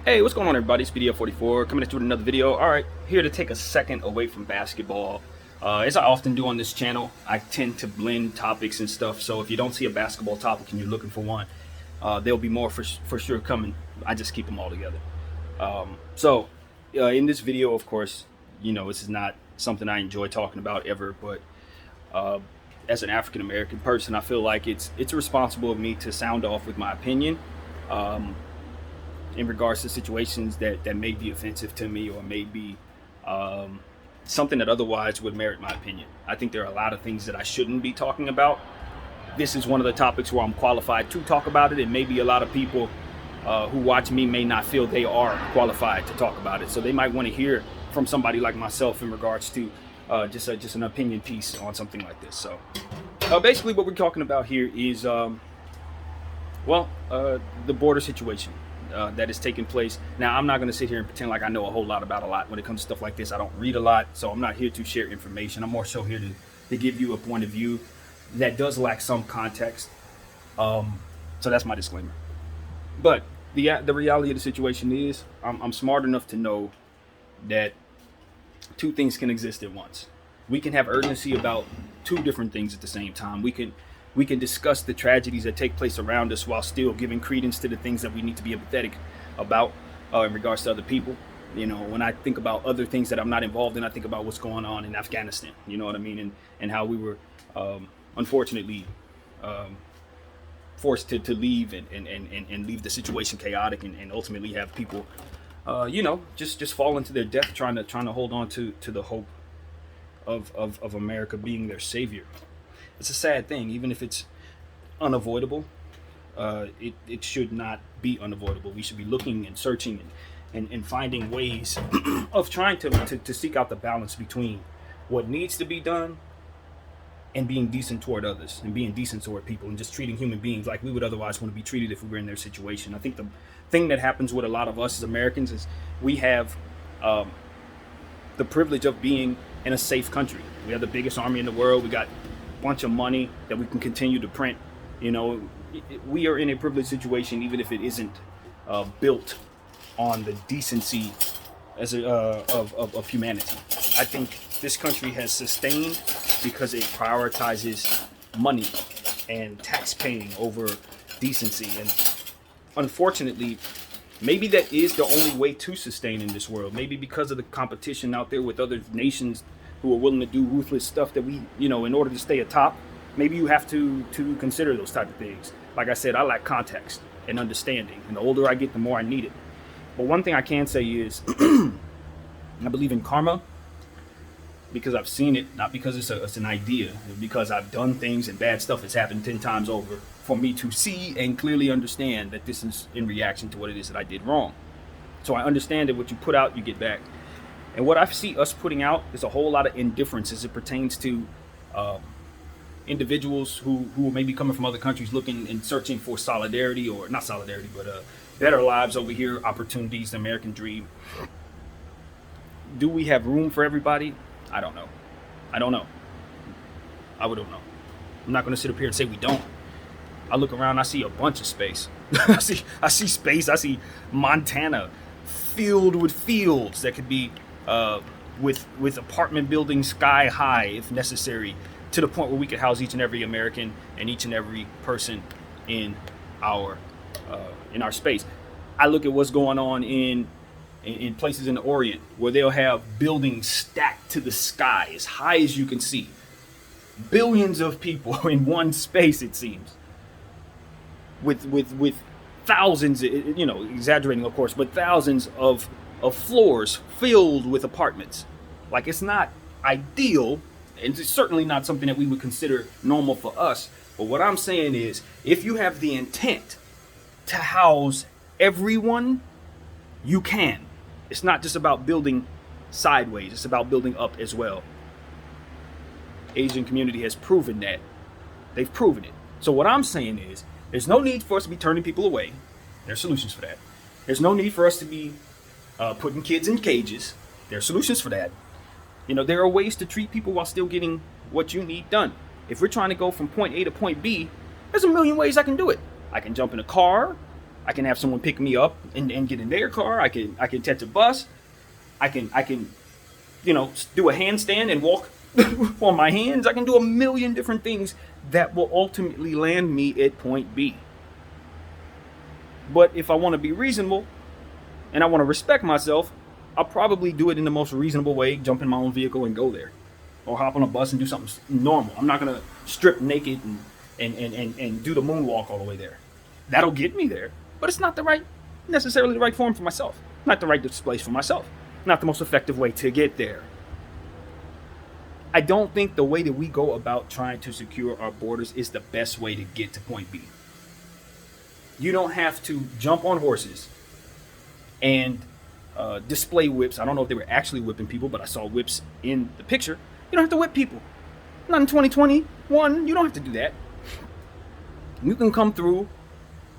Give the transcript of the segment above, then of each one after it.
Hey, what's going on, everybody? It's video 44 coming at you with another video. All right, here to take a second away from basketball. As I often do on this channel, I tend to blend topics and stuff. So if you don't see a basketball topic and you're looking for one, there'll be more for sure coming. I just keep them all together. In this video, of course, this is not something I enjoy talking about ever, but as an African American person, I feel like it's responsible of me to sound off with my opinion. In regards to situations that may be offensive to me or may be something that otherwise would merit my opinion. I think there are a lot of things that I shouldn't be talking about. This is one of the topics where I'm qualified to talk about it, and maybe a lot of people who watch me may not feel they are qualified to talk about it. So they might want to hear from somebody like myself in regards to just an opinion piece on something like this. So basically what we're talking about here is, the border situation that is taking place. Now, I'm not going to sit here and pretend like I know a whole lot about a lot when it comes to stuff like this. I don't read a lot, so I'm not here to share information. I'm more so here to give you a point of view that does lack some context. So that's my disclaimer. But the reality of the situation is, I'm smart enough to know that two things can exist at once. We can have urgency about two different things at the same time. We can discuss the tragedies that take place around us while still giving credence to the things that we need to be empathetic about in regards to other people. When I think about other things that I'm not involved in, I think about what's going on in Afghanistan. You know what I mean? And how we were unfortunately forced to leave and leave the situation chaotic and ultimately have people just fall into their death trying to hold on to the hope of America being their savior. It's a sad thing. Even if it's unavoidable, it should not be unavoidable. We should be looking and searching and finding ways of trying to seek out the balance between what needs to be done and being decent toward others and being decent toward people and just treating human beings like we would otherwise want to be treated if we were in their situation. I think the thing that happens with a lot of us as Americans is we have the privilege of being in a safe country. We have the biggest army in the world. We got bunch of money that we can continue to print. We are in a privileged situation, even if it isn't built on the decency of humanity. I think this country has sustained because it prioritizes money and tax paying over decency. And unfortunately, maybe that is the only way to sustain in this world. Maybe because of the competition out there with other nations who are willing to do ruthless stuff that we, in order to stay atop, maybe you have to consider those type of things. Like I said, I lack context and understanding, and the older I get, the more I need it. But one thing I can say is, I believe in karma because I've seen it, not because it's an idea, because I've done things and bad stuff has happened 10 times over for me to see and clearly understand that this is in reaction to what it is that I did wrong. So I understand that what you put out, you get back. And what I see us putting out is a whole lot of indifference as it pertains to individuals who may be coming from other countries looking and searching for solidarity, or not solidarity, but better lives over here, opportunities, the American dream. Do we have room for everybody? I don't know. I don't know. I don't know. I'm not going to sit up here and say we don't. I look around, I see a bunch of space. I see space. I see Montana filled with fields that could be with apartment buildings sky high if necessary, to the point where we could house each and every American and each and every person in our space. I look at what's going on in places in the Orient where they'll have buildings stacked to the sky as high as you can see. Billions of people in one space, it seems. With thousands, exaggerating of course, but thousands of floors filled with apartments. Like, it's not ideal, and it's certainly not something that we would consider normal for us. But what I'm saying is, if you have the intent to house everyone, you can. It's not just about building sideways, it's about building up as well. Asian community has proven that. They've proven it. So what I'm saying is, there's no need for us to be turning people away. There's solutions for that. There's no need for us to be putting kids in cages. There are solutions for that. There are ways to treat people while still getting what you need done. If we're trying to go from point A to point B, there's a million ways I can do it. I can jump in a car. I can have someone pick me up and get in their car. I can catch a bus. I can do a handstand and walk on my hands. I can do a million different things that will ultimately land me at point B. But if I want to be reasonable and I want to respect myself, I'll probably do it in the most reasonable way, jump in my own vehicle and go there. Or hop on a bus and do something normal. I'm not going to strip naked and do the moonwalk all the way there. That'll get me there. But it's not necessarily the right form for myself. Not the right displays for myself. Not the most effective way to get there. I don't think the way that we go about trying to secure our borders is the best way to get to point B. You don't have to jump on horses and display whips. I don't know if they were actually whipping people, but I saw whips in the picture. You don't have to whip people. Not in 2021. You don't have to do that. You can come through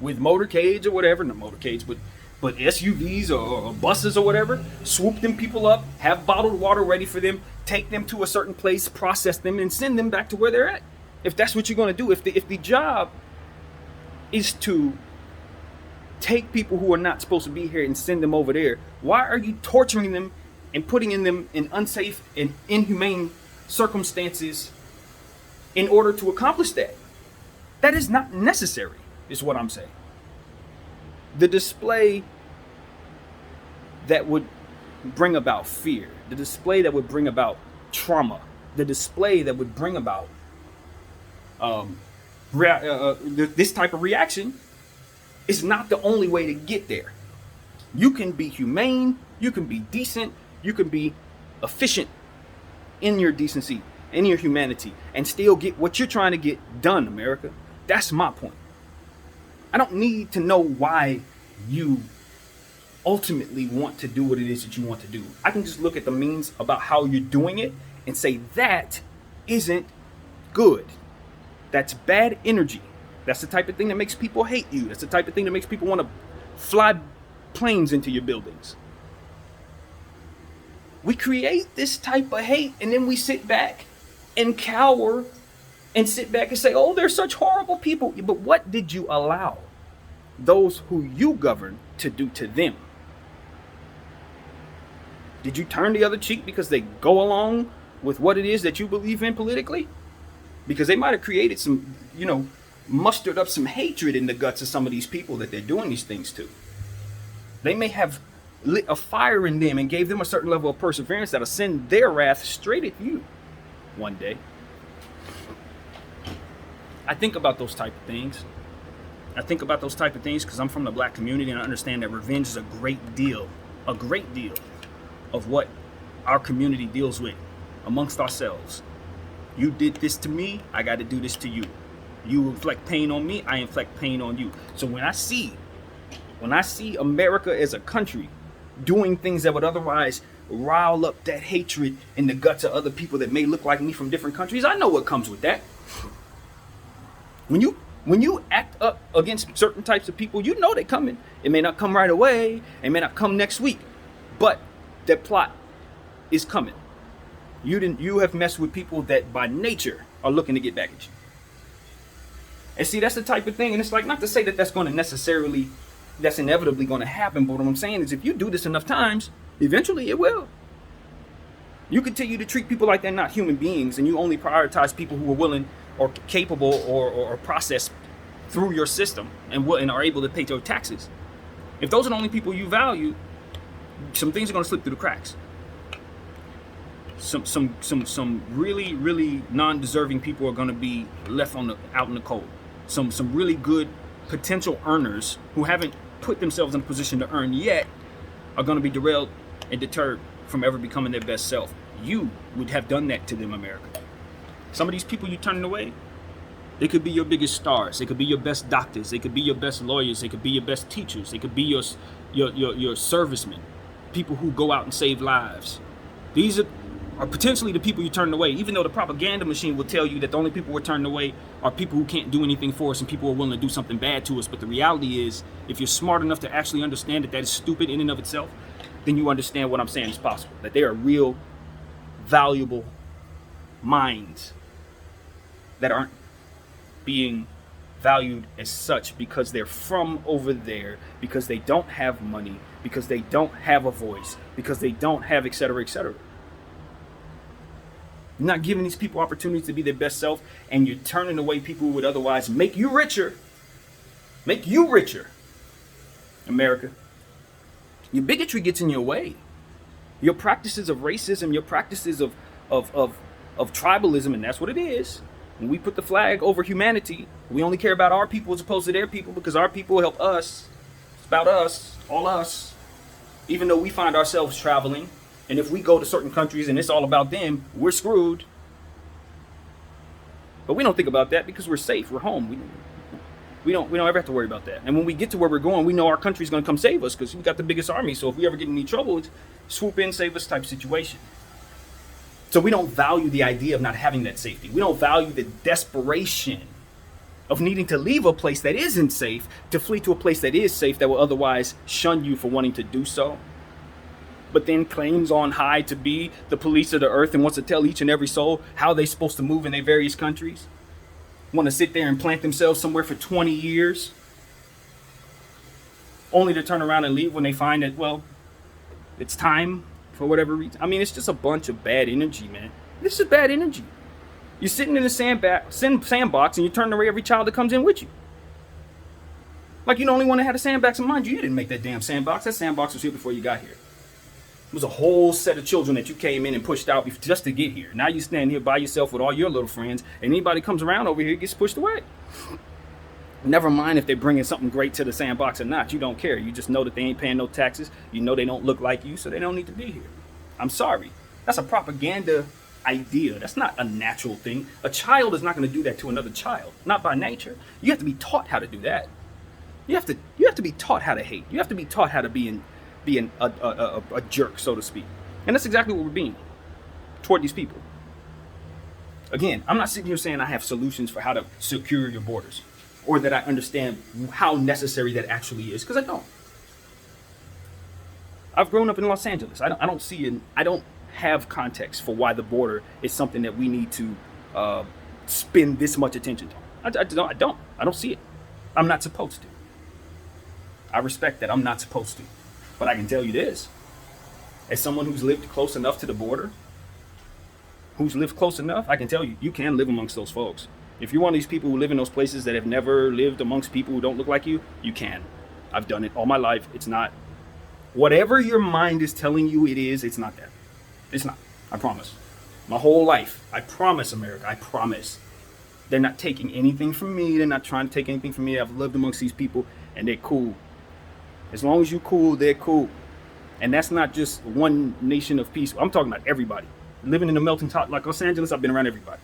with motorcades or whatever, not motorcades, but SUVs or buses or whatever, swoop them people up, have bottled water ready for them, take them to a certain place, process them, and send them back to where they're at. If that's what you're going to do, if the job is to take people who are not supposed to be here and send them over there, why are you torturing them and putting them in unsafe and inhumane circumstances in order to accomplish that? That is not necessary, is what I'm saying. The display that would bring about fear, the display that would bring about trauma, the display that would bring about this type of reaction is not the only way to get there. You can be humane, you can be decent, you can be efficient in your decency, in your humanity, and still get what you're trying to get done, America. That's my point. I don't need to know why you ultimately want to do what it is that you want to do. I can just look at the means about how you're doing it and say that isn't good. That's bad energy. That's the type of thing that makes people hate you. That's the type of thing that makes people want to fly planes into your buildings. We create this type of hate and then we sit back and cower and sit back and say, oh, they're such horrible people. But what did you allow those who you govern to do to them? Did you turn the other cheek because they go along with what it is that you believe in politically? Because they might have created some, mustered up some hatred in the guts of some of these people that they're doing these things to. They may have lit a fire in them and gave them a certain level of perseverance that'll send their wrath straight at you one day. I think about those type of things. Because I'm from the black community and I understand that revenge is a great deal of what our community deals with amongst ourselves. You did this to me, I got to do this to you. You inflict pain on me, I inflict pain on you. So when I see America as a country doing things that would otherwise rile up that hatred in the guts of other people that may look like me from different countries, I know what comes with that. When you act up against certain types of people, you know they're coming. It may not come right away, it may not come next week, but that plot is coming. You have messed with people that by nature are looking to get back at you. And see, that's the type of thing, and it's like, not to say that that's inevitably going to happen, but what I'm saying is if you do this enough times, eventually it will. You continue to treat people like they're not human beings, and you only prioritize people who are willing or capable or process through your system and are able to pay your taxes. If those are the only people you value, some things are going to slip through the cracks. Some really, really non-deserving people are going to be left out in the cold. Some really good potential earners who haven't put themselves in a position to earn yet are going to be derailed and deterred from ever becoming their best self. You would have done that to them, America. Some of these people you turning away, they could be your biggest stars. They could be your best doctors. They could be your best lawyers. They could be your best teachers. They could be your servicemen, people who go out and save lives. These are potentially the people you're turning away, even though the propaganda machine will tell you that the only people we're turning away are people who can't do anything for us and people who are willing to do something bad to us. But the reality is, if you're smart enough to actually understand that is stupid in and of itself, then you understand what I'm saying is possible. That they are real, valuable minds that aren't being valued as such because they're from over there, because they don't have money, because they don't have a voice, because they don't have et cetera, et cetera. You're not giving these people opportunities to be their best self, and you're turning away people who would otherwise make you richer. Make you richer, America. Your bigotry gets in your way. Your practices of racism, your practices of tribalism, and that's what it is. When we put the flag over humanity, we only care about our people as opposed to their people because our people help us. It's about us, all us. Even though we find ourselves traveling, and if we go to certain countries and it's all about them, we're screwed. But we don't think about that because we're safe, we're home. We don't ever have to worry about that. And when we get to where we're going, we know our country's going to come save us because we got the biggest army. So if we ever get in any trouble, it's swoop in, save us type situation. So we don't value the idea of not having that safety. We don't value the desperation of needing to leave a place that isn't safe to flee to a place that is safe that will otherwise shun you for wanting to do so. But then claims on high to be the police of the earth and wants to tell each and every soul how they're supposed to move in their various countries. Want to sit there and plant themselves somewhere for 20 years only to turn around and leave when they find that, well, it's time for whatever reason. I mean, it's just a bunch of bad energy, man. This is bad energy. You're sitting in a sandbox and you turn away every child that comes in with you. Like you the only one that had a sandbox in mind. You didn't make that damn sandbox. That sandbox was here before you got here. It was a whole set of children that you came in and pushed out just to get here. Now you stand here by yourself with all your little friends, and anybody comes around over here gets pushed away. Never mind if they're bringing something great to the sandbox or not. You don't care. You just know that they ain't paying no taxes. You know they don't look like you, so they don't need to be here. I'm sorry. That's a propaganda idea. That's not a natural thing. A child is not going to do that to another child. Not by nature. You have to be taught how to do that. You have to be taught how to hate. You have to be taught how to be a jerk, so to speak. And that's exactly what we're being toward these people. Again, I'm not sitting here saying I have solutions for how to secure your borders or that I understand how necessary that actually is, because I don't. I've grown up in Los Angeles. I don't have context for why the border is something that we need to spend this much attention on. I don't see it. I'm not supposed to. I respect that I'm not supposed to. But I can tell you this, as someone who's lived close enough to the border, I can tell you, you can live amongst those folks. If you're one of these people who live in those places that have never lived amongst people who don't look like you, you can. I've done it all my life. It's not. Whatever your mind is telling you it is, it's not that. It's not. I promise. My whole life. I promise, America. I promise. They're not taking anything from me. They're not trying to take anything from me. I've lived amongst these people, and they're cool. As long as you're cool, they're cool. And that's not just one nation of peace. I'm talking about everybody. Living in a melting pot like Los Angeles, I've been around everybody.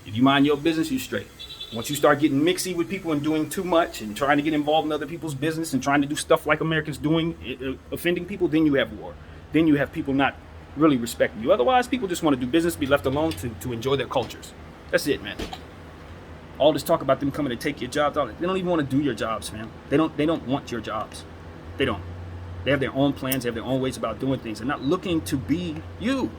If you mind your business, you straight. Once you start getting mixy with people and doing too much and trying to get involved in other people's business and trying to do stuff like Americans doing, offending people, then you have war. Then you have people not really respecting you. Otherwise, people just want to do business, be left alone to enjoy their cultures. That's it, man. All this talk about them coming to take your jobs, they don't even want to do your jobs, man. They don't want your jobs. They don't. They have their own plans. They have their own ways about doing things. They're not looking to be you.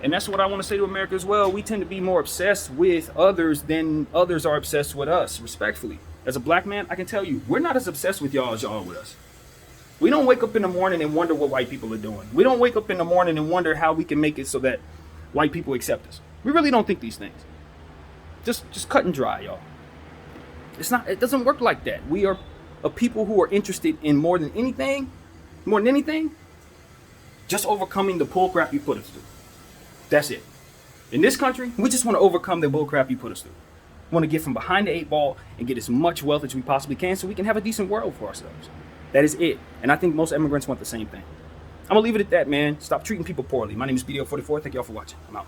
And that's what I want to say to America as well. We tend to be more obsessed with others than others are obsessed with us, respectfully. As a black man, I can tell you, we're not as obsessed with y'all as y'all are with us. We don't wake up in the morning and wonder what white people are doing. We don't wake up in the morning and wonder how we can make it so that white people accept us. We really don't think these things. Just cut and dry, y'all. It doesn't work like that. We are a people who are interested in more than anything, just overcoming the bull crap you put us through. That's it. In this country, we just want to overcome the bull crap you put us through. We want to get from behind the 8 ball and get as much wealth as we possibly can so we can have a decent world for ourselves. That is it. And I think most immigrants want the same thing. I'm going to leave it at that, man. Stop treating people poorly. My name is BDO44. Thank y'all for watching. I'm out.